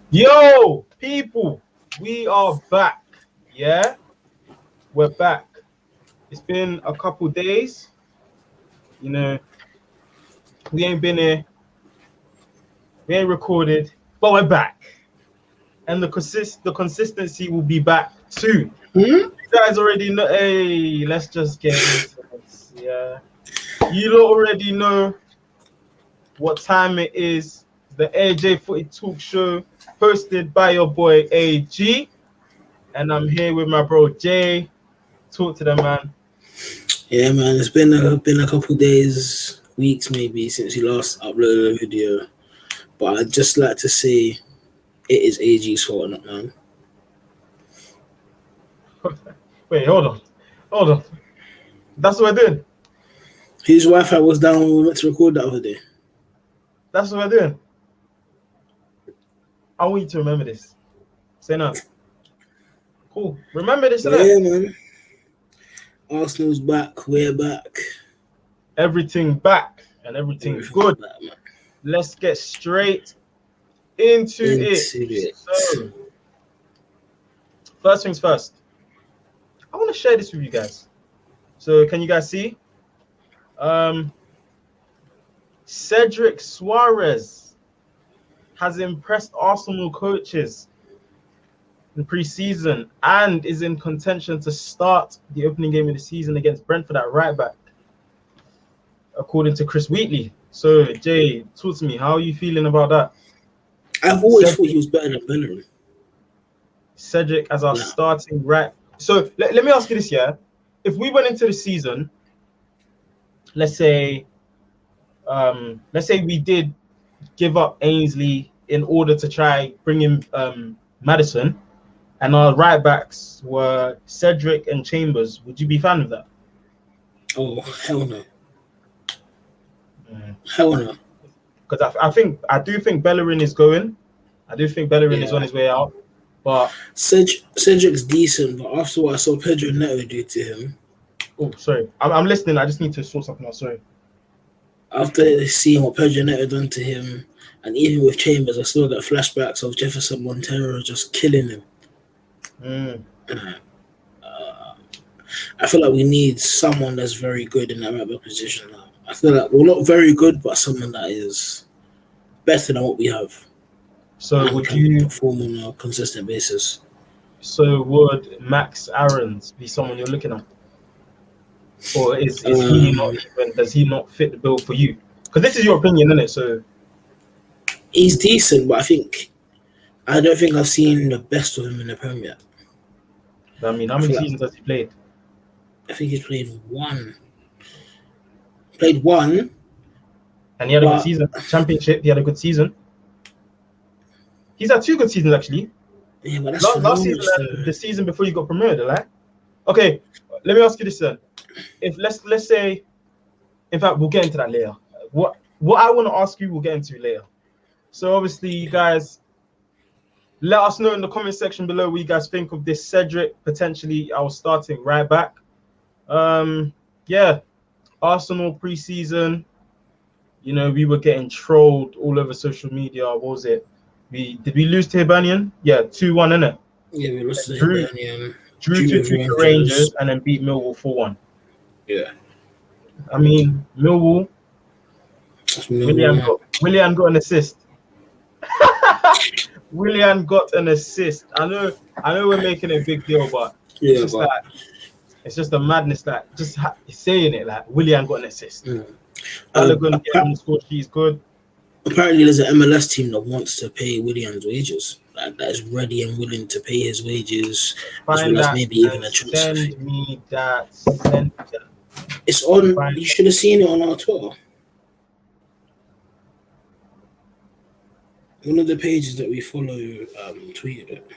Yo, people, we are back. Yeah, we're back. It's been a couple days. You know, we ain't been here. We ain't recorded, but we're back. And the consistency will be back soon. You guys already know. Hey, let's just get into this. Yeah, you lot already know what time it is. The AJ Footy Talk Show, hosted by your boy AG, and I'm here with my bro Jay. Talk to them, man. Yeah, man. It's been a couple days, weeks maybe since you last uploaded a video, but I'd just like to say it is AG's fault, not man. Wait, hold on. That's what we're doing. His Wi-Fi was down when we went to record the other day. That's what we're doing. I want you to remember this. Say no. Cool. Remember this. Yeah, man. Arsenal's back. We're back. Everything back and everything good. Back, man. Let's get straight into it. So, first things first. I want to share this with you guys. So, can you guys see? Cedric Suarez has impressed Arsenal coaches in pre-season and is in contention to start the opening game of the season against Brentford at right back, according to Chris Wheatley. So, Jay, talk to me. How are you feeling about that? I've always thought he was better than Bellerin. Cedric as our starting right. So, let me ask you this, yeah? If we went into the season, let's say we did give up Ainsley in order to try bring in Maddison, and our right backs were Cedric and Chambers, would you be a fan of that? Oh, hell no. Hell no. Because I do think Bellerin is going. I do think Bellerin is on his way out. But Cedric's decent, but after what I saw Pedro Neto do to him. Oh, sorry. I'm listening. I just need to sort something out. Sorry. After seeing what Pedro Neto done to him, and even with Chambers, I still got flashbacks of Jefferson Montero just killing him. I feel like we need someone that's very good in that right back position now. I feel like we're not very good, but someone that is better than what we have. So would you perform on a consistent basis? So would Max Aarons be someone you're looking at? Or is he not even, does he not fit the bill for you? Because this is your opinion, isn't it? So he's decent, but I don't think I've seen the best of him in the Premier yet. I mean, how many seasons has he played? I think he's played one. Played one. And he had a good season. Championship, he had a good season. He's had 2 good seasons, actually. Yeah, but that's last season, the season before you got promoted, right? Okay, let me ask you this then. If let's say, in fact, we'll get into that later. What I want to ask you, we'll get into later. So obviously, you guys, let us know in the comment section below what you guys think of this Cedric, potentially our starting right back. Yeah, Arsenal pre-season, you know, we were getting trolled all over social media. What was it? Did we lose to Hibernian? Yeah, 2-1, innit? Yeah, we lost to Hibernian. Drew to Rangers and then beat Millwall 4-1. Yeah. I mean, Millwall. Willian got an assist. Willian got an assist. I know we're making a big deal, but it's just a madness that just saying it like Willian got an assist. Balogun on the score sheet is good. Apparently, there's an MLS team that wants to pay Willian's wages. Like, that is ready and willing to pay his wages, as well as maybe even a transfer fee. Send me that. Send that. It's on. You should have seen it on our Twitter. One of the pages that we follow tweeted it.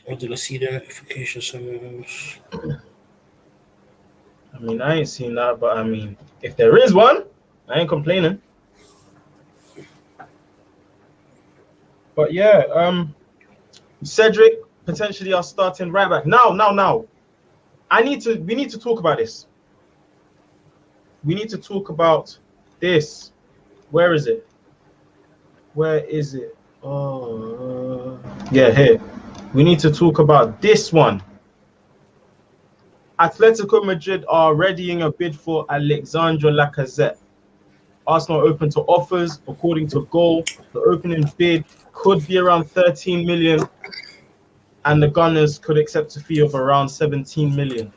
Or did I see the notification somewhere else? I mean, I ain't seen that, but I mean, if there is one, I ain't complaining. But yeah, Cedric potentially our starting right back. Now. We need to talk about this. we need to talk about this. Where is it? Where is it? Oh, yeah, here. We need to talk about this one. Atletico Madrid are readying a bid for Alexandre Lacazette. Arsenal are open to offers. According to Goal, the opening bid could be around 13 million, and the Gunners could accept a fee of around 17 million.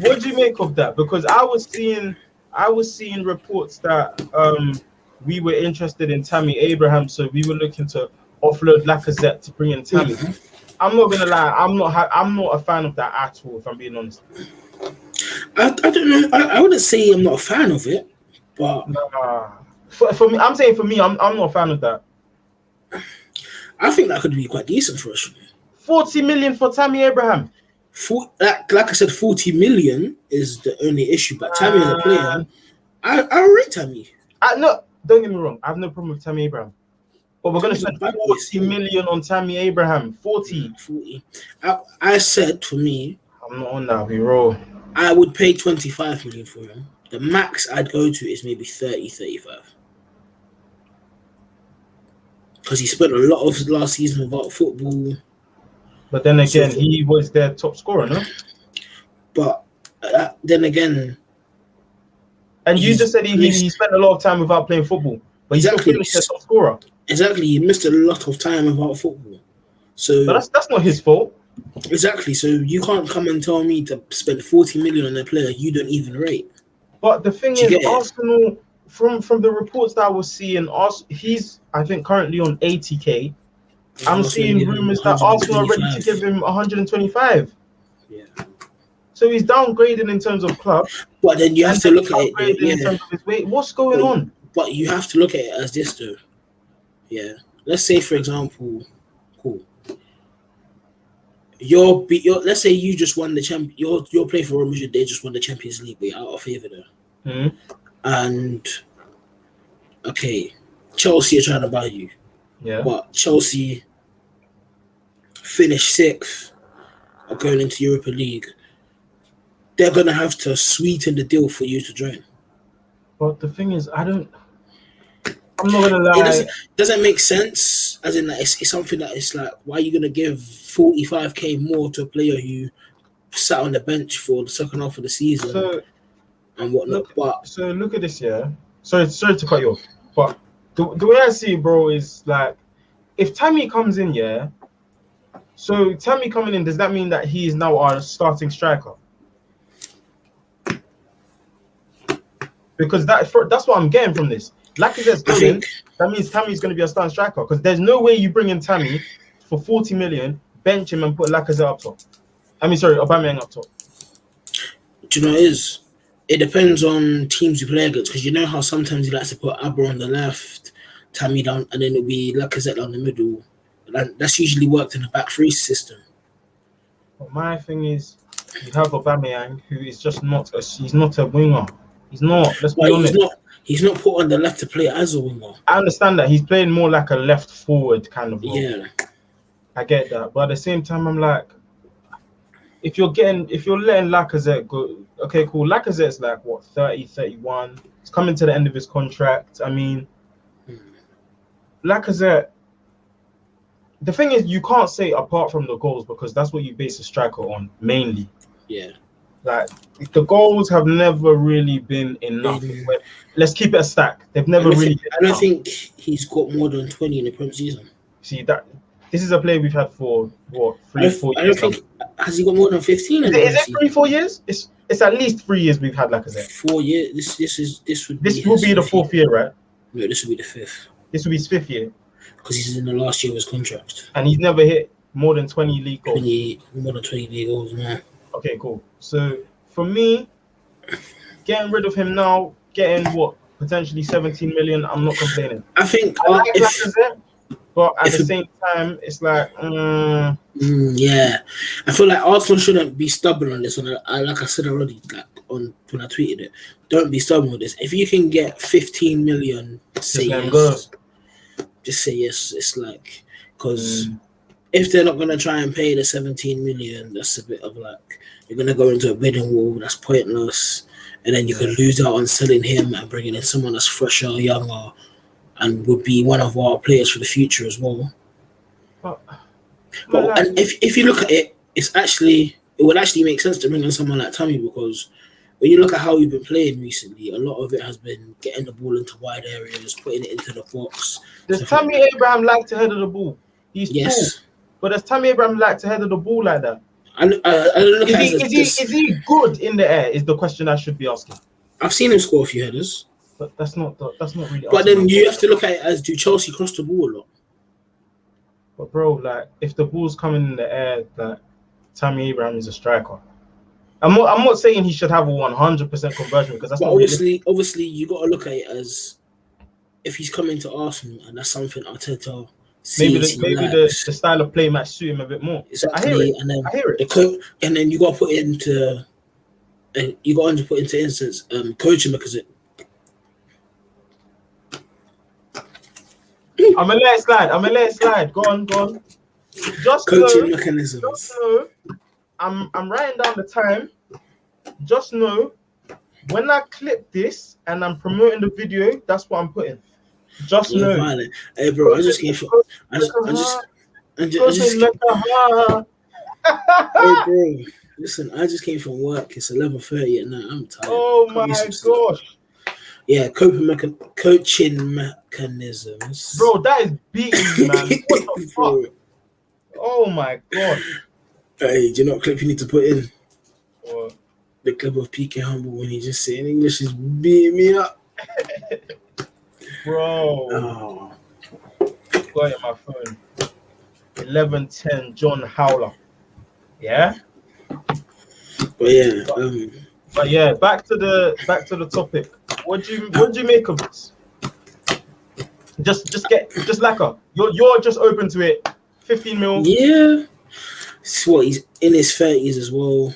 What do you make of that? Because I was seeing reports that we were interested in Tammy Abraham, so we were looking to offload Lacazette to bring in Tammy. I'm not gonna lie, I'm not a fan of that at all, if I'm being honest. I don't know. I wouldn't say I'm not a fan of it, but for me, I'm saying for me, I'm not a fan of that. I think that could be quite decent for us. 40 million for Tammy Abraham. Like I said, 40 million is the only issue. But Tammy as a player, I rate Tammy. No, don't get me wrong. I have no problem with Tammy Abraham. But we're going to spend 40 million on Tammy Abraham. 40. I said, for me, I'm not on that, bro. I would pay 25 million for him. The max I'd go to is maybe 30, 35. Because he spent a lot of last season without football. But then again, he was their top scorer, no? But then again... And you just said he spent a lot of time without playing football. But he's still finished their top scorer. Exactly, he missed a lot of time without football. So but that's not his fault. Exactly, so you can't come and tell me to spend 40 million on a player you don't even rate. But the thing is, Arsenal, from the reports that I was seeing, he's, I think, currently on 80k. I'm seeing rumors that Arsenal are ready to give him 125. Yeah. So he's downgraded in terms of club. But then you have to look at it. In terms of his weight. What's going on? But you have to look at it as this, though. Yeah. Let's say, for example, cool. Let's say you just won the champion. You're playing for Real Madrid. They just won the Champions League, but you're out of favor there. Mm-hmm. And okay, Chelsea are trying to buy you. Yeah. But Chelsea finished 6th, are going into Europa League. They're gonna have to sweeten the deal for you to join. But the thing is, I'm not gonna lie. It doesn't make sense. As in, that it's something that it's like, why are you gonna give 45k more to a player who sat on the bench for the second half of the season and whatnot? So look at this, yeah. Sorry to cut you off, but the way I see it, bro, is like, if Tammy comes in, yeah. So Tammy coming in, does that mean that he is now our starting striker? Because that's what I'm getting from this. Lacazette's going, that means Tammy's going to be a starting striker. Because there's no way you bring in Tammy for 40 million, bench him and put Lacazette up top. Aubameyang up top. Do you know what it is? It depends on teams you play against. Because you know how sometimes he likes to put Abba on the left, Tammy down, and then it'll be Lacazette down the middle. That's usually worked in the back three system. But my thing is, you have Aubameyang, who is just he's not a winger. He's not. Let's be honest. He's not put on the left to play as a winger. I understand that he's playing more like a left forward kind of role. Yeah, I get that, but at the same time, I'm like, if you're letting Lacazette go, okay, cool. Lacazette's like what, 30, 31. He's coming to the end of his contract. I mean, Lacazette. The thing is, you can't say apart from the goals because that's what you base a striker on mainly. Yeah. Like, the goals have never really been enough. Let's keep it a stack. They've never really. I don't think he's got more than 20 in the Premier season. See that this is a player we've had for what 3-4 years. I don't think has he got more than 15? Is it 3-4 years? It's at least 3 years we've had Lacazette. 4 years. This will be the 4th year, right? No, this will be the 5th. This will be his 5th year. Because he's in the last year of his contract. And he's never hit more than 20 league goals. More than 20 league goals, man. Okay, cool. So for me, getting rid of him now, getting what, potentially 17 million, I'm not complaining. I think I like Lacazette, but at the same time, it's like yeah. I feel like Arsenal shouldn't be stubborn on this one. Like I said already, like when I tweeted it, don't be stubborn with this. If you can get 15 million, say yes. Just say yes. It's like, because if they're not going to try and pay the 17 million, that's a bit of like, you're going to go into a bidding war. That's pointless. and then you could lose out on selling him and bringing in someone that's fresher, younger, and would be one of our players for the future as well. But and if you look at it, it would actually make sense to bring in someone like Tammy, because when you look at how we've been playing recently, a lot of it has been getting the ball into wide areas, putting it into the box. Does Tammy Abraham like to header the ball? He's tall, but does Tammy Abraham like to header the ball like that? Is he good in the air? Is the question I should be asking. I've seen him score a few headers, but that's not really. But then you have to look at it as, do Chelsea cross the ball a lot? But bro, like, if the ball's coming in the air, like, Tammy Abraham is a striker. I'm not saying he should have a 100% conversion, because that's not obviously you got to look at it as, if he's coming to Arsenal and that's something Arteta maybe the style of play might suit him a bit more. Exactly. I hear it. And then you got to put into instance coaching, because I'm gonna let it slide. Go on. Just coaching mechanisms. Just know, I'm writing down the time. Just know, when I clip this and I'm promoting the video, that's what I'm putting. Just know. Violent. Hey, bro, I just came from. Hey, bro, listen, I just came from work. It's 11:30 at night. I'm tired. Oh my gosh. Yeah, coaching mechanisms. Bro, that is beating me, man. What the fuck? Oh my god. Hey, do you know what clip you need to put in? What? The clip of PK Humble when he just saying English is beating me up. Bro. Oh. Got it on my phone. 11:10 John Howler. Yeah? But yeah, back to the topic. What do you make of this? Just Lacazette. You're just open to it. 15 mil. Yeah. He's in his 30s as well.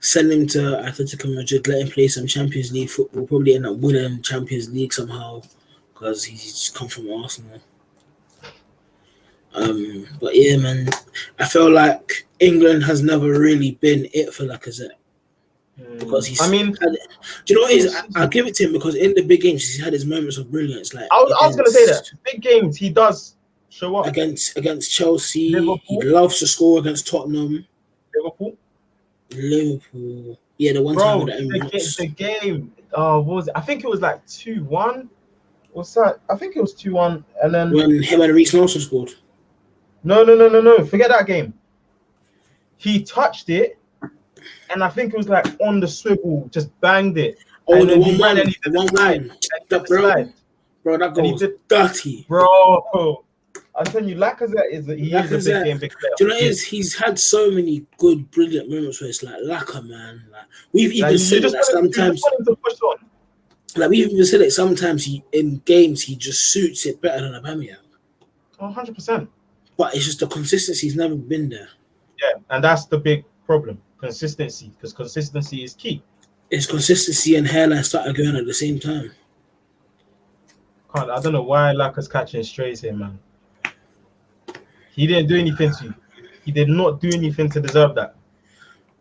Send him to Atletico Madrid, let him play some Champions League football, probably end up winning Champions League somehow, because he's come from Arsenal. But yeah, man, I feel like England has never really been it for Lacazette. Because do you know what it is? I'll give it to him, because in the big games he's had his moments of brilliance. Like I was gonna say that big games he does show up against Chelsea. Liverpool. He loves to score against Tottenham. Liverpool. Yeah, the one time with the game. What was it? I think it was like 2-1. What's that? I think it was 2-1, and then when him and Reece Nelson scored. No. Forget that game. He touched it, and I think it was like on the swivel, just banged it. Oh, and the one. Bro, that goal was dirty. Bro, I'm telling you, Lacazette is a big player. Do you know what it is? He's had so many good, brilliant moments where it's like, Lacazette, man. Like, we've even said that sometimes. Like, we've even said it sometimes. In games, he just suits it better than Aubameyang. 100%. But it's just the consistency's never been there. Yeah, and that's the big problem. Consistency, because consistency is key. It's consistency and hairline started going at the same time. I don't know why Lacazette's catching strays here, man. He didn't do anything to you. He did not do anything to deserve that.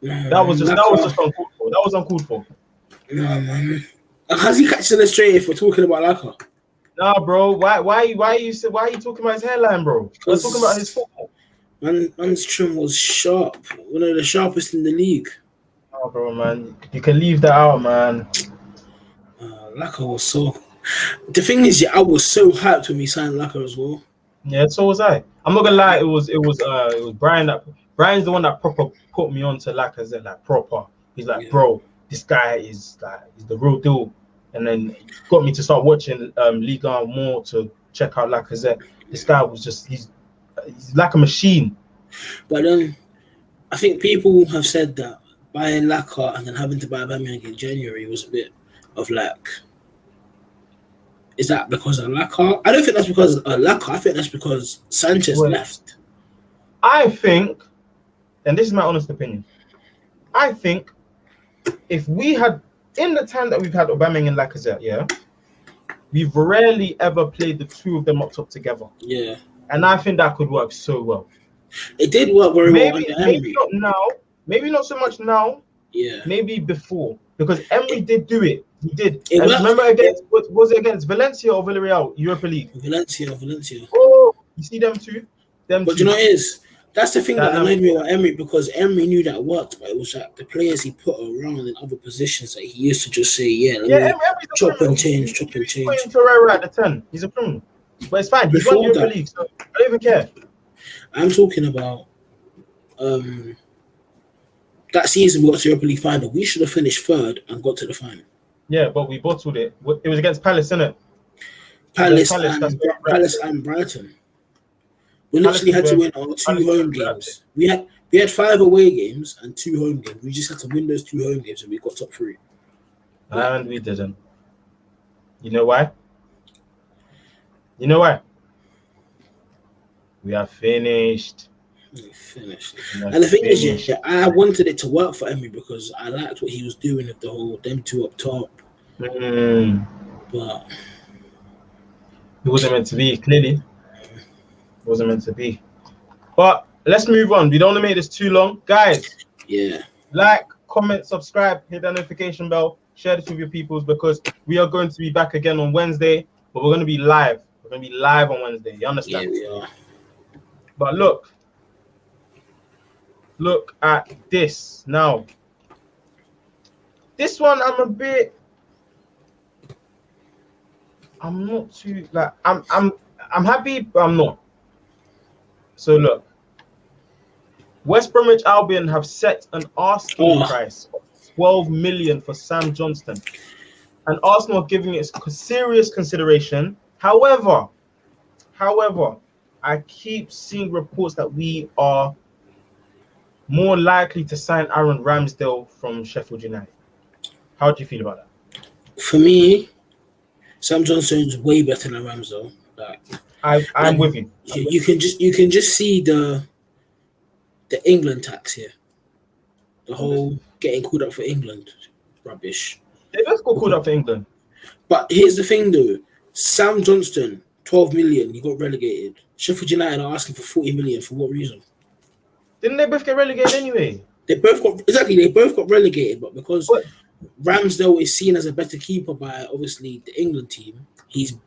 That was just uncalled for. That was uncalled for. No, man. How's he catching a stray if we're talking about Lacazette? Nah, bro. Why are you talking about his hairline, bro? We're talking about his football. Man's trim was sharp. One of the sharpest in the league. Oh, bro, man. You can leave that out, man. Lacazette was so... The thing is, I was so hyped when we signed Lacazette as well. Yeah, so was I. I'm not gonna lie, it was Brian Brian's the one that proper put me on to Lacazette, like proper. He's like, bro, this guy is he's the real deal. And then he got me to start watching Ligue 1 more to check out Lacazette. This guy was just he's like a machine. But then I think people have said that buying Lacazette and then having to buy Aubameyang in January was a bit of like, is that because of Lacazette? I don't think that's because of Lacazette. I think that's because Sanchez left. I think, and this is my honest opinion, I think if we had, in the time that we've had Aubameyang and Lacazette, we've rarely ever played the two of them up top together. Yeah. And I think that could work so well. It did work very well under Maybe not now. Maybe not so much now, Yeah. Maybe before, because Emery did do it. He did. It And worked. remember against what was it against Valencia or Villarreal Europa League? Valencia. Oh, you see them two. But you know what it is? That's the thing that Dynamic. annoyed me about Emery, because Emery knew that worked, but it was like the players he put around in other positions that he used to just say, yeah, let me Emery's a chop criminal. and change. He's putting Torreira at the 10. He's a criminal. But it's fine. He's won Before Europa that, League, so I don't even care. I'm talking about that season we got to Europa League final. We should have finished third and got to the final. Yeah, but we bottled it. It was against Palace, innit? Palace Palace, and Brighton. We Palace literally had to were- win our 2 Palace home were games. We had 5 away games and 2 home games. We just had to win those 2 home games and we got top 3. And we didn't. You know why? You know why? We are finished. Finished. We are And the thing is, finished. yeah, I wanted it to work for Emery because I liked what he was doing with the whole them 2 up top. But It wasn't meant to be, clearly. It wasn't meant to be. But let's move on. We don't want to make this too long. Guys, yeah, like, comment, subscribe, hit that notification bell, share this with your peoples, because we are going to be back again on Wednesday, but we're going to be live. We're going to be live on Wednesday. You understand? we are. But look at this now. This one, I'm not too like I'm happy, but I'm not. So look, West Bromwich Albion have set an asking price of 12 million for Sam Johnston, and Arsenal are giving it serious consideration. However, I keep seeing reports that we are more likely to sign Aaron Ramsdale from Sheffield United. How do you feel about that? For me, Sam Johnston's way better than Ramsdale. Like, I'm with you. You can just see the England tax here. The whole getting called up for England rubbish. They both got called up for England. But here's the thing though. Sam Johnston, 12 million, he got relegated. Sheffield United are asking for 40 million. For what reason? Didn't they both get relegated anyway? They both got relegated, but because Ramsdale is seen as a better keeper by obviously the England team, he's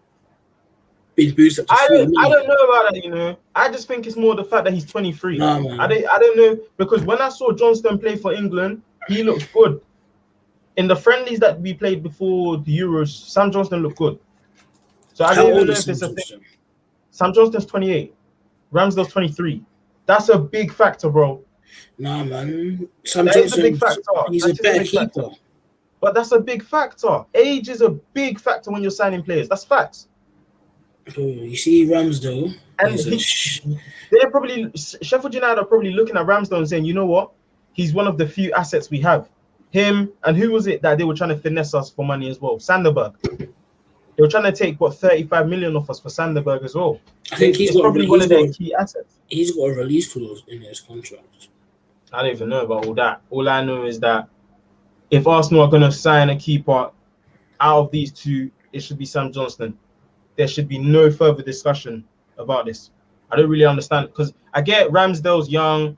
been boosted up to 40 million. I don't know about that, you know. I just think it's more the fact that he's 23. Nah, man. I don't know, because when I saw Johnston play for England, he looked good. In the friendlies that we played before the Euros, Sam Johnston looked good. So I don't even know if it's a thing. Sam Johnston's 28. Ramsdale's 23. That's a big factor, bro. Nah, man. Sam Johnston, a big factor. He's a better keeper. But that's a big factor. Age is a big factor when you're signing players. That's facts. You see Ramsdale, and they're probably Sheffield United are probably looking at Ramsdale and saying, you know what, he's one of the few assets we have. Him and who was it that they were trying to finesse us for money as well? Sanderberg. They were trying to take 35 million off us for Sanderberg as well. I think he's probably one of their key assets. He's got a release clause in his contract. I don't even know about all that. All I know is that if Arsenal are going to sign a keeper out of these two, it should be Sam Johnston. There should be no further discussion about this. I don't really understand, because I get Ramsdale's young.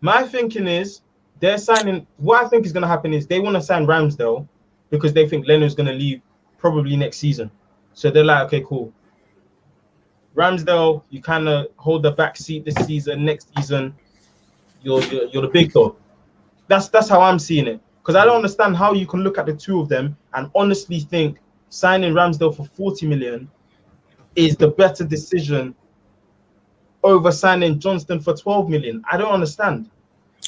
My thinking is they're signing. What I think is going to happen is they want to sign Ramsdale because they think Leno's going to leave probably next season. So they're like, okay, cool. Ramsdale, you kind of hold the back seat this season. Next season, you're the big dog. That's how I'm seeing it. Because I don't understand how you can look at the two of them and honestly think signing Ramsdale for 40 million is the better decision over signing Johnston for 12 million. I don't understand.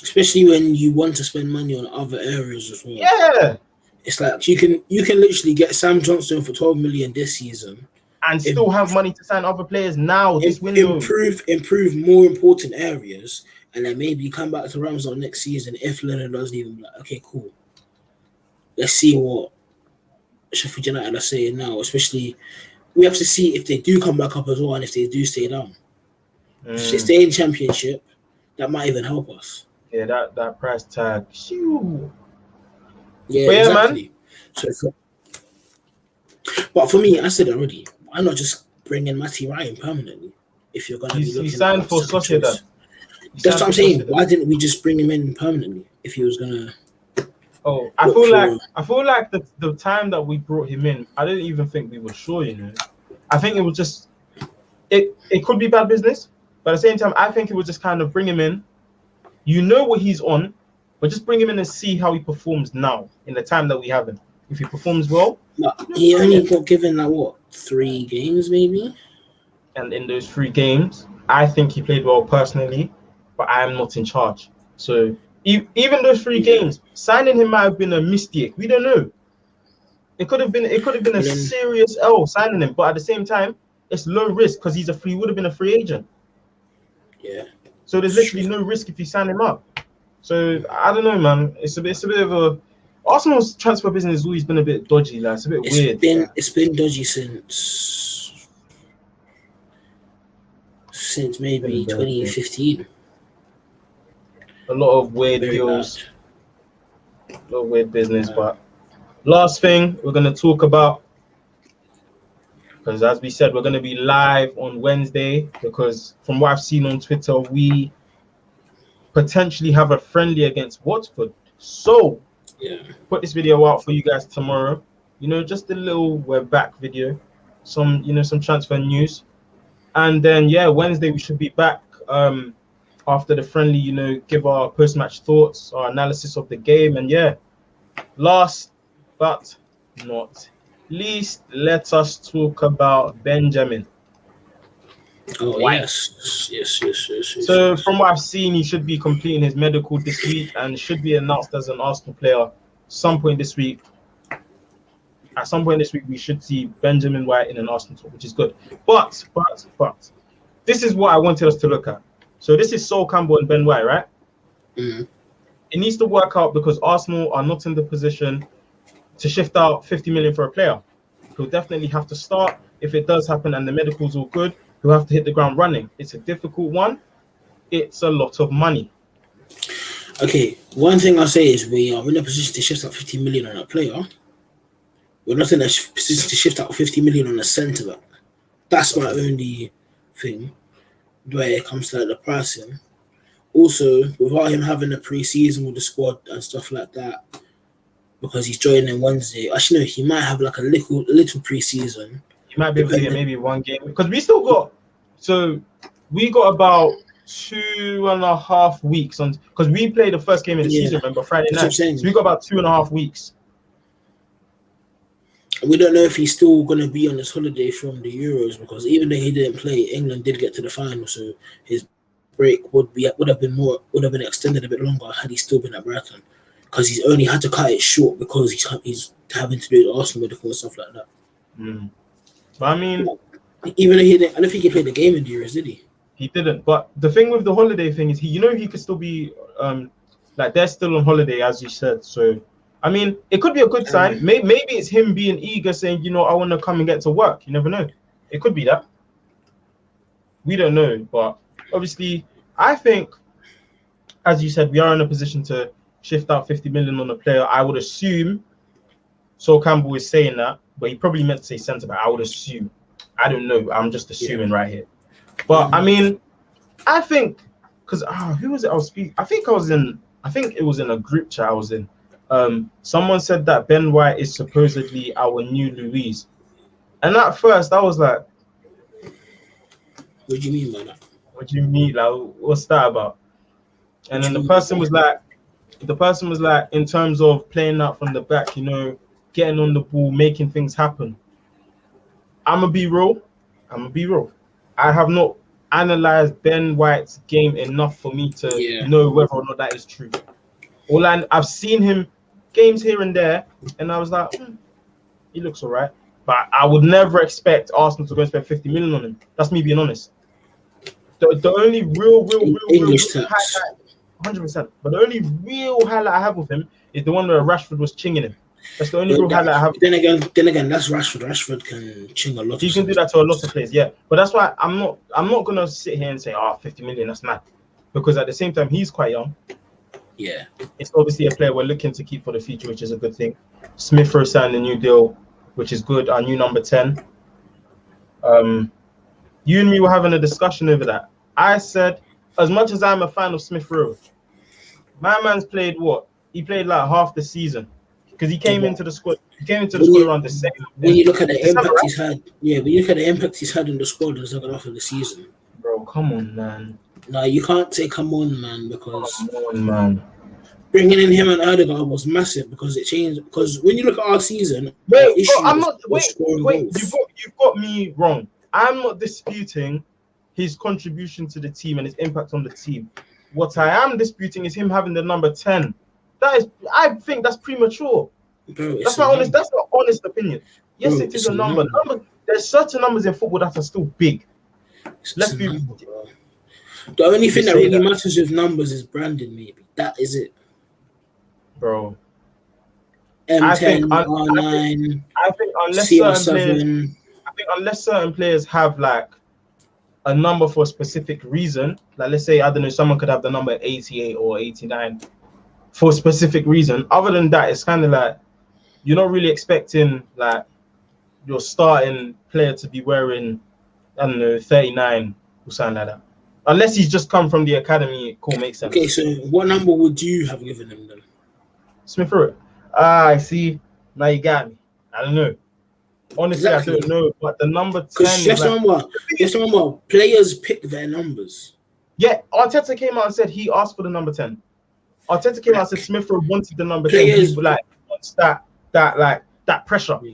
Especially when you want to spend money on other areas as well. Yeah. It's like you can literally get Sam Johnston for 12 million this season and still have money to sign other players now this window. Improve more important areas, and then maybe come back to Ramsdale next season if Leno doesn't even be like, okay, cool. Let's see what Sheffield United are saying now. Especially, we have to see if they do come back up as well and if they do stay down. If they stay in Championship, that might even help us. Yeah, that price tag. Shoo. Yeah, exactly. Man. So, but for me, I said it already. Why not just bring in Matty Ryan permanently? If you're gonna be looking, he signed for Sociedad. That's what I'm saying. Why didn't we just bring him in permanently if he was gonna? Oh, I feel like the time that we brought him in, I didn't even think we were sure. You know, I think it was just it could be bad business, but at the same time, I think it was just kind of bring him in. You know what he's on, but just bring him in and see how he performs now in the time that we have him. If he performs well, he only got given like what 3 games maybe, and in those 3 games, I think he played well personally, but I am not in charge. So even those 3 games, signing him might have been a mistake. We don't know. It could have been a serious L signing him, but at the same time, it's low risk because he would have been a free agent. Yeah. So there's literally no risk if you sign him up. So I don't know, man. It's a bit of a Arsenal's transfer business has always been a bit dodgy. Like, it's a bit weird. It's been dodgy since maybe 2015. A lot of weird deals, a lot of weird business. But last thing we're gonna talk about, because as we said, we're gonna be live on Wednesday. Because from what I've seen on Twitter, we potentially have a friendly against Watford. So put this video out for you guys tomorrow. You know, just a little we're back video, some transfer news, and then Wednesday we should be back after the friendly. You know, give our post-match thoughts, our analysis of the game, and last but not least, let us talk about Benjamin. Oh yes. So from what I've seen, he should be completing his medical this week and should be announced as an Arsenal player some point this week. At some point this week, we should see Benjamin White in an Arsenal talk, which is good. But this is what I wanted us to look at. So this is Sol Campbell and Ben White, right? Mm-hmm. It needs to work out because Arsenal are not in the position to shift out 50 million for a player. He'll definitely have to start. If it does happen and the medical's all good, he'll have to hit the ground running. It's a difficult one. It's a lot of money. Okay, one thing I'll say is we are in a position to shift out 50 million on a player. We're not in a position to shift out 50 million on a centre back. That's my only thing where it comes to the pricing. Also, without him having a pre-season with the squad and stuff like that, because he's joining Wednesday. Actually, no, he might have like a little pre-season. He might be able to get maybe 1 game because we still got. So we got about 2.5 weeks on because we played the first game in the season. Remember Friday night? So we got about 2.5 weeks. We don't know if he's still going to be on his holiday from the Euros because even though he didn't play, England did get to the final, so his break would have been extended a bit longer had he still been at Brighton. Because he's only had to cut it short because he's having to do the Arsenal medical and stuff like that. Mm. But I mean, even though I don't think he played the game in the Euros, did he? He didn't. But the thing with the holiday thing is, he could still be like they're still on holiday, as you said. So I mean, it could be a good sign. Maybe it's him being eager, saying, I want to come and get to work. You never know. It could be that. We don't know, but obviously, I think, as you said, we are in a position to shift out 50 million on a player. I would assume Sol Campbell is saying that, but he probably meant to say centre back. I would assume. I don't know. I'm just assuming right here. But I mean, I think because who was it I was speaking? I think it was in a group chat I was in. Someone said that Ben White is supposedly our new Luis. And at first I was like, what do you mean by that? What do you mean? Like, what's that about? And then the person was like, in terms of playing out from the back, getting on the ball, making things happen. I'm going to be real. I have not analyzed Ben White's game enough for me to know whether or not that is true. I've seen him games here and there, and I was like, he looks all right. But I would never expect Arsenal to go and spend 50 million on him. That's me being honest. The only real English highlight, 100%. But the only real highlight I have with him is the one where Rashford was chinging him. That's the only real highlight I have. Then again, that's Rashford. Rashford can ching a lot. He can do that to a lot of players, yeah. But that's why I'm not gonna sit here and say, 50 million, that's mad. Because at the same time, he's quite young. Yeah. It's obviously a player we're looking to keep for the future, which is a good thing. Smith Rowe signed a new deal, which is good. Our new number 10. You and me were having a discussion over that. I said as much as I'm a fan of Smith Rowe, my man's played what? He played like half the season because he came into the squad. He came into the squad around the same. When you look at the December, impact right? he's had, yeah, when you look at the impact he's had in the squad in the second half of the season. Bro, come on, man. No, you can't say come on, man, because Come on, man. bringing in him and Erdegaard was massive because it changed. Because when you look at our season, Wait, our bro, issue I'm was, not. was scoring Wait. goals. You've got me wrong. I'm not disputing his contribution to the team and his impact on the team. What I am disputing is him having the number 10. I think that's premature. Bro, That's my honest opinion. Yes, Bro, it is it's a number. There's certain numbers in football that are still big. Let's be. Number, the only thing that say really that. matters with numbers is branding, maybe. That is it. Bro. M10, R9, I think unless CR7. unless certain players have like a number for a specific reason, like let's say, I don't know, someone could have the number 88 or 89 for a specific reason. Other than that, it's kind of like you're not really expecting like your starting player to be wearing, I don't know, 39 or something like that. Unless he's just come from the academy, cool, makes sense. Okay, so what number would you have given him then? Smith Rowe. I see. Now you got me. I don't know. Honestly, Exactly. I don't know. But the number 10 Because is just like, remember, players pick their numbers. yeah, Arteta came out and said he asked for the number 10. Arteta came out and said Smith Rowe wanted the number 10. Players- He like wants that pressure. Yeah.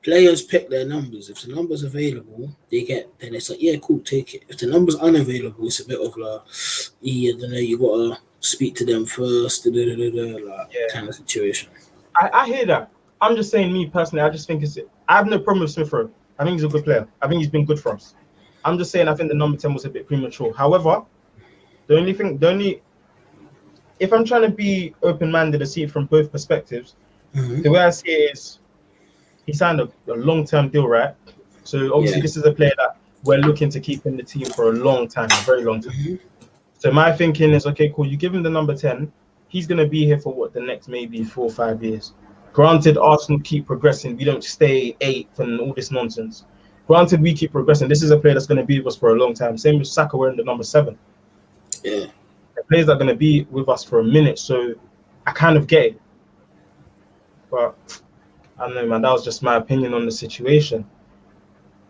Players pick their numbers. If the number's available, then it's like, yeah, cool, take it. If the number's unavailable, it's a bit of like, yeah, I don't know, you gotta speak to them first, kind of situation. I hear that. I'm just saying, me personally, I just think I have no problem with Smith Rowe. I think he's a good player. I think he's been good for us. I'm just saying, I think the number 10 was a bit premature. However, if I'm trying to be open-minded and see it from both perspectives, the way I see it is he signed a long-term deal, right? So obviously this is a player that we're looking to keep in the team for a long time, a very long time. So my thinking is, okay, cool, you give him the number 10, he's going to be here for the next maybe 4 or 5 years. Granted, Arsenal keep progressing. We don't stay 8th and all this nonsense. Granted, we keep progressing. This is a player that's going to be with us for a long time. Same with Saka wearing the number 7. Yeah. The players are going to be with us for a minute, so I kind of get it. But I don't know, man. That was just my opinion on the situation.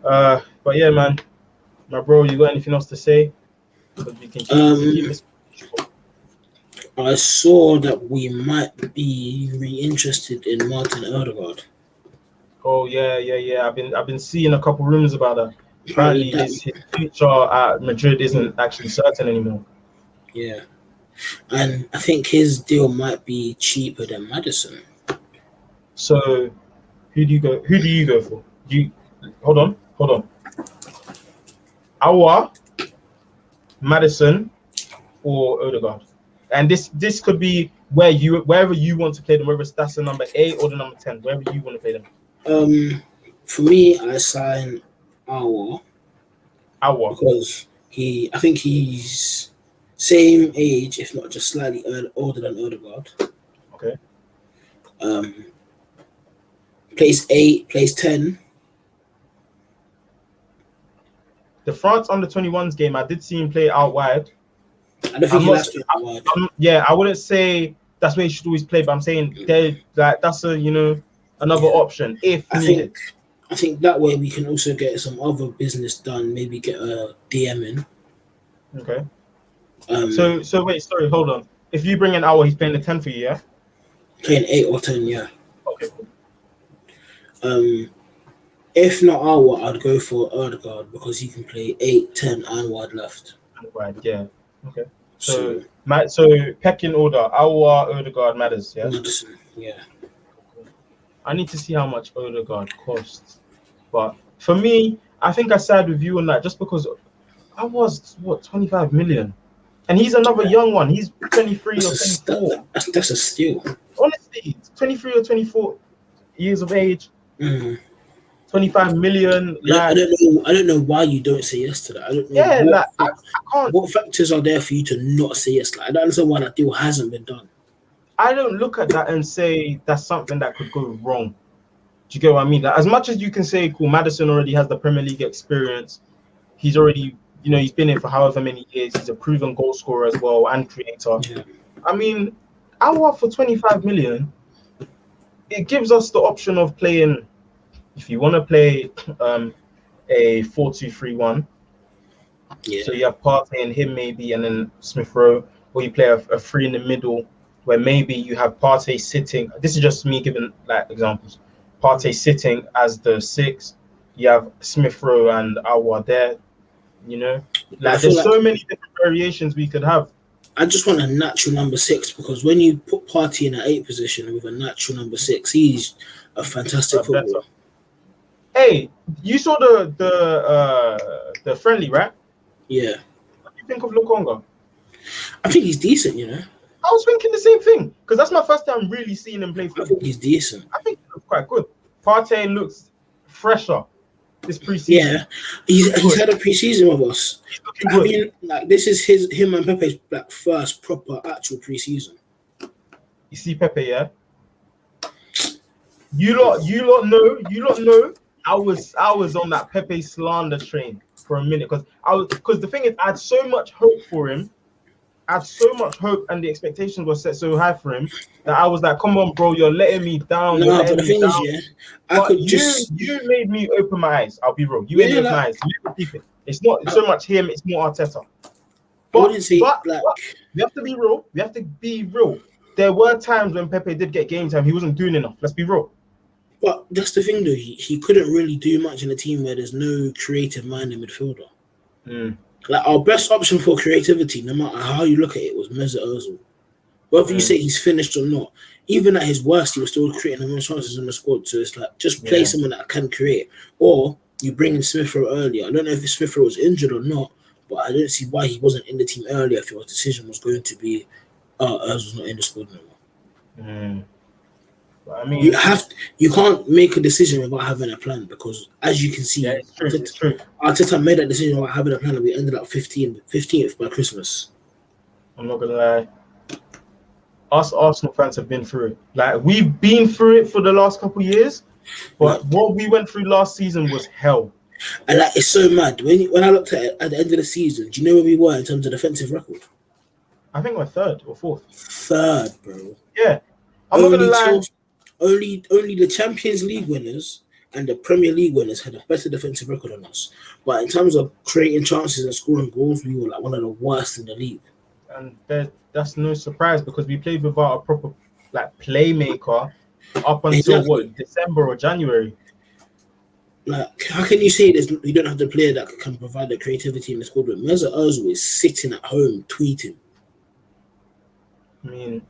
But yeah, man. My bro, you got anything else to say? We can keep this. I saw that we might be re-interested in Martin Odegaard. Oh yeah. I've been seeing a couple rumors about that. Apparently, his future at Madrid isn't actually certain anymore. Yeah, and I think his deal might be cheaper than Maddison. So, who do you go for? Hold on. Aouar, Maddison, or Odegaard? And this could be wherever you want to play them, whether that's the number 8 or the number 10, wherever you want to play them. For me, I sign Aouar because I think he's same age, if not just slightly older than Odegaard. Okay. Plays 8, plays 10. The France under-21s game, I did see him play out wide. I don't think he likes to out wide. Yeah, I wouldn't say that's where he should always play, but I'm saying that's another option if needed. I think that way we can also get some other business done. Maybe get a DM in. Okay. So wait, sorry, hold on. If you bring in Aouar, he's playing the 10 for you, yeah? Playing 8 or 10, yeah. Okay, cool. If not Aouar, I'd go for Odegaard because he can play 8, 10, and wide left. Right, yeah. Okay. So pecking order: Aouar, Odegaard, Madders, yeah. Maddison, yeah. I need to see how much Odegaard costs, but for me, I think I side with you on that just because I was 25 million, and he's another young one. He's 23 or 24. That's a steal. Honestly, 23 or 24 years of age. 25 million. I don't know why you don't say yes to that. I don't know. I can't. What factors are there for you to not say yes? I don't understand why that deal hasn't been done. I don't look at that and say that's something that could go wrong. Do you get what I mean? Like, as much as you can say, cool, Maddison already has the Premier League experience. He's already you know, he's been in for however many years. He's a proven goal scorer as well and creator. Yeah. I mean, Aouar for 25 million, it gives us the option of playing, if you want to play a 4-2-3-1. Yeah. So you have Partey and him maybe, and then Smith Rowe, or you play a three in the middle where maybe you have Partey sitting. This is just me giving like examples. Partey sitting as the 6. You have Smith Rowe and Aouar there. You know, I like feel there's like so many different variations we could have. I just want a natural number 6 because when you put Partey in an 8 position with a natural number 6, he's a fantastic footballer. Hey, you saw the friendly, right? Yeah. What do you think of Lukonga? I think he's decent, you know. I was thinking the same thing because that's my first time really seeing him play football. I think he's decent. I think he looks quite good. Partey looks fresher this preseason. Yeah, he's had a preseason with us. He's looking good. I mean, like this is him and Pepe's like first proper actual preseason. You see Pepe, yeah. You lot know. I was on that Pepe slander train for a minute because the thing is, I had so much hope for him. I had so much hope, and the expectations were set so high for him that I was like, "Come on, bro, you're letting me down." No, but the thing is, yeah, I could you made me open my eyes. I'll be real. You made me open my eyes. It's not so much him; it's more Arteta. But we have to be real. We have to be real. There were times when Pepe did get game time. He wasn't doing enough. Let's be real. But that's the thing, though. He couldn't really do much in a team where there's no creative-minded midfielder. Like our best option for creativity, no matter how you look at it, was Mesut Ozil. Whether you say he's finished or not, even at his worst, he was still creating the most chances in the squad. So it's like just play someone that can create, or you bring in Smith Rowe earlier. I don't know if Smith Rowe was injured or not, but I don't see why he wasn't in the team earlier. If your decision was going to be, Ozil's not in the squad no more. I mean, you can't make a decision without having a plan because, as you can see, it's true. Arteta made that decision without having a plan, and we ended up 15th by Christmas. I'm not gonna lie. Us Arsenal fans have been through it. Like we've been through it for the last couple of years, but what we went through last season was hell. And like it's so mad when I looked at it at the end of the season. Do you know where we were in terms of defensive record? I think we're 3rd or 4th. 3rd, bro. Yeah, I'm not gonna lie. Only the Champions League winners and the Premier League winners had a better defensive record than us. But in terms of creating chances and scoring goals, we were like one of the worst in the league. And that's no surprise because we played without a proper like playmaker up until December or January. Like, how can you say you don't have the player that can provide the creativity in the squad? But Mesut Ozil is sitting at home tweeting. I mean,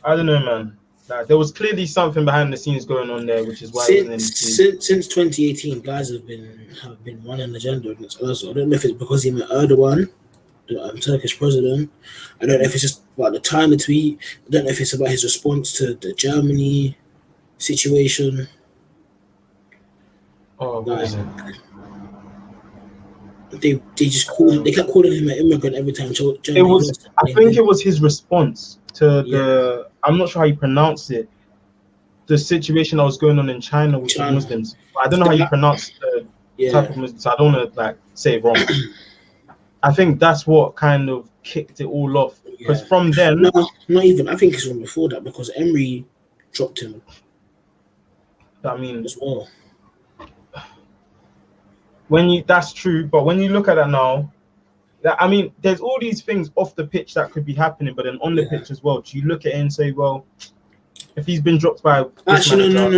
I don't know, man. Like, there was clearly something behind the scenes going on there, which is why since 2018, guys have been running an agenda against Ozil. I don't know if it's because he met Erdogan, the Turkish president. I don't know if it's just about the time of tweet. I don't know if it's about his response to the Germany situation. Oh, what is it? They kept calling him an immigrant every time. I think it was his response to the. I'm not sure how you pronounce it. The situation that was going on in China with the Muslims. I don't know how you pronounce the type of Muslims. So I don't want to say it wrong. I think that's what kind of kicked it all off. Because from then, no, not even. I think it's from before that because Emery dropped him. I mean, as well. That's true, but when you look at it now, I mean, there's all these things off the pitch that could be happening, but then on the pitch as well. Do you look at it and say, well, if he's been dropped by actually no. I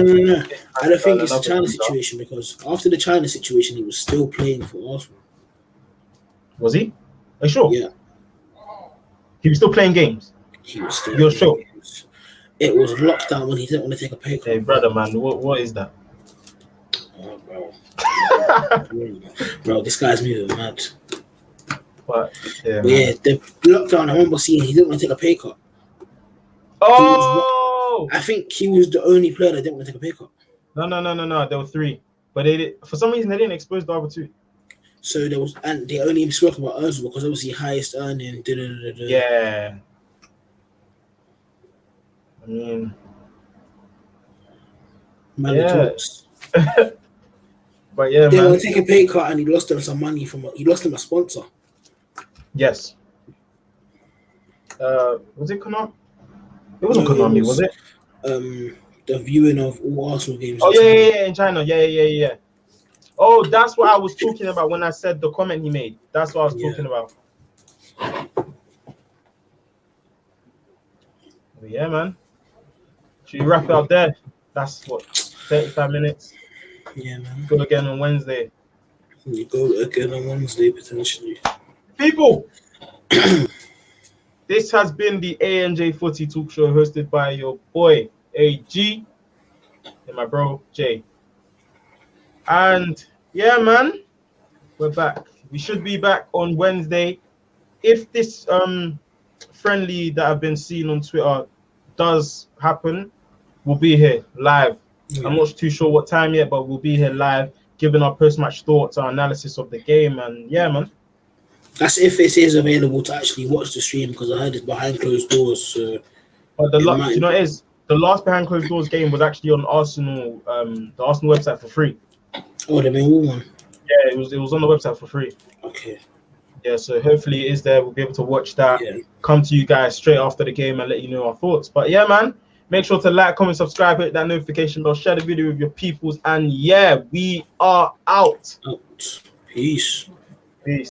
don't think it's the China situation because after the China situation, he was still playing for Arsenal. Was he? Are you sure? Yeah. He was still playing games. He was still. You're sure? Games. It was lockdown when he didn't want to take a pay cut. Hey, brother, man, what is that? Oh, bro. Bro, this guy's moving mad. But the lockdown, I remember seeing he didn't want to take a pay cut. Oh! I think he was the only player that didn't want to take a pay cut. No. There were 3. But for some reason, they didn't expose the other 2. So there was, and they only spoke about Ozil because obviously highest earning. Yeah. I mean, But yeah, They man. will take a pay cut, and he lost them some money he lost them a sponsor. Yes. Was it Konami? It wasn't Konami, was it? The viewing of all Arsenal games. Oh yeah, in China. Yeah. Oh, that's what I was talking about when I said the comment he made. That's what I was talking about. But yeah, man. Should we wrap it up there? That's what, 35 minutes. Yeah, man. Go again on Wednesday. You go again on Wednesday potentially. People, this has been the ANJ Footy Talk Show hosted by your boy AG and my bro Jay. And yeah, man, we're back. We should be back on Wednesday. If this friendly that I've been seeing on Twitter does happen, we'll be here live. Yeah. I'm not too sure what time yet, but we'll be here live, giving our post-match thoughts, our analysis of the game, and yeah, man. That's if it is available to actually watch the stream, because I heard it's behind closed doors. So but you know, it is the last behind closed doors game was actually on Arsenal, the Arsenal website for free. Oh, the main one. Yeah, it was on the website for free. Okay. Yeah, so hopefully it is there. We'll be able to watch that. Yeah. Come to you guys straight after the game and let you know our thoughts. But yeah, man, make sure to like, comment, subscribe, hit that notification bell, share the video with your peoples, and yeah, we are out. Peace. Peace.